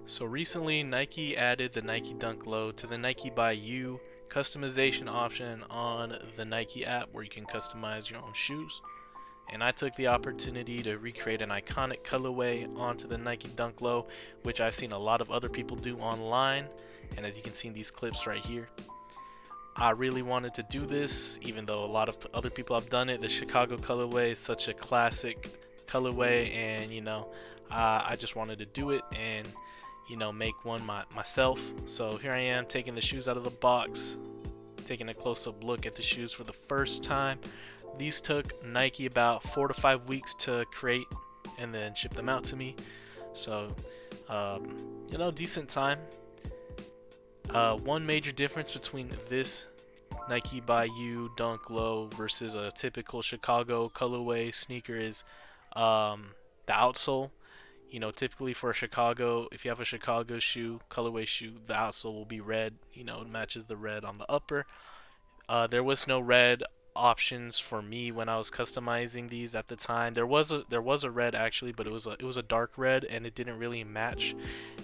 So recently Nike added the Nike Dunk Low to the Nike by You customization option on the Nike app where you can customize your own shoes. And I took the opportunity to recreate an iconic colorway onto the Nike Dunk Low, which I've seen a lot of other people do online, and as you can see in these clips right here. I really wanted to do this, even though a lot of other people have done it. The Chicago colorway is such a classic colorway, and I just wanted to do it and make one myself. So here I am taking the shoes out of the box, taking a close-up look at the shoes for the first time. These took Nike about 4 to 5 weeks to create and then ship them out to me. So decent time. One major difference between this Nike by You Dunk Low versus a typical Chicago colorway sneaker is the outsole. Typically for a Chicago, if you have a Chicago shoe, colorway shoe, the outsole will be red. It matches the red on the upper. There was no red options for me when I was customizing these at the time. There was a red actually, but it was a dark red and it didn't really match.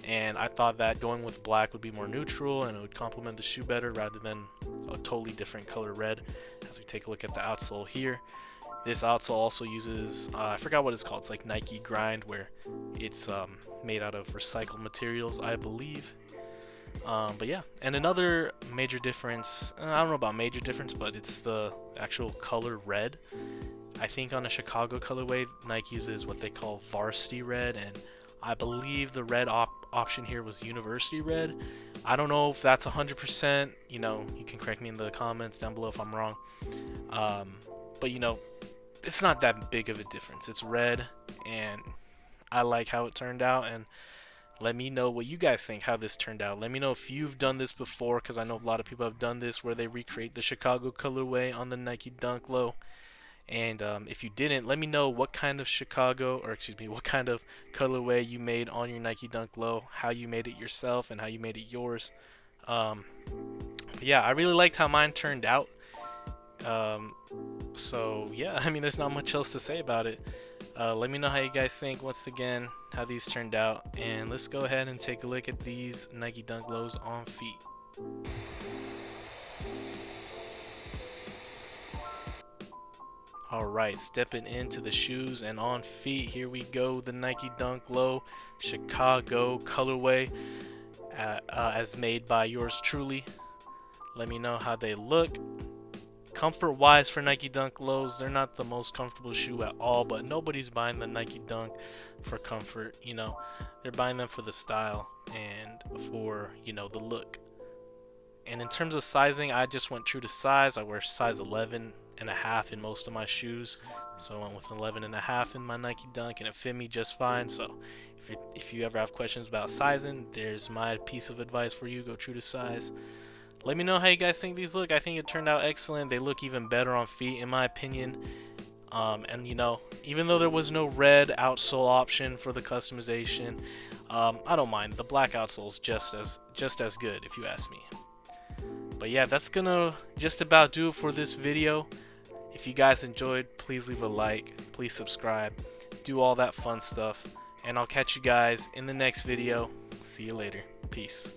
And I thought that going with black would be more neutral and it would complement the shoe better rather than a totally different color red. As we take a look at the outsole here. This outsole also uses, I forgot what it's called. It's like Nike Grind, where it's made out of recycled materials, I believe. But yeah, and another major difference, I don't know about major difference, but it's the actual color red. I think on a Chicago colorway, Nike uses what they call varsity red, and I believe the red option here was university red. I don't know if that's 100%, you can correct me in the comments down below if I'm wrong. But it's not that big of a difference. It's red, and I like how it turned out, and let me know what you guys think, how this turned out. Let me know if you've done this before, because I know a lot of people have done this, where they recreate the Chicago colorway on the Nike Dunk Low. And if you didn't, let me know what kind of what kind of colorway you made on your Nike Dunk Low, how you made it yourself, and how you made it yours. But yeah, I really liked how mine turned out. So yeah, there's not much else to say about it. Let me know how you guys think once again how these turned out, and let's go ahead and take a look at these Nike Dunk Lows on feet. Alright, stepping into the shoes and on feet, here we go, the Nike Dunk Low Chicago colorway as made by yours truly. Let me know how they look. Comfort wise for Nike Dunk Lows, they're not the most comfortable shoe at all, but nobody's buying the Nike Dunk for comfort. They're buying them for the style and for the look. And in terms of sizing, I just went true to size. I wear size 11.5 in most of my shoes, so I went with 11.5 in my Nike Dunk, and it fit me just fine. So if you ever have questions about sizing, there's my piece of advice for you: go true to size. Let me know how you guys think these look. I think it turned out excellent. They look even better on feet in my opinion. And even though there was no red outsole option for the customization, I don't mind. The black outsole is just as good if you ask me. But yeah, that's gonna just about do it for this video. If you guys enjoyed, please leave a like, please subscribe, do all that fun stuff, and I'll catch you guys in the next video. See you later. Peace.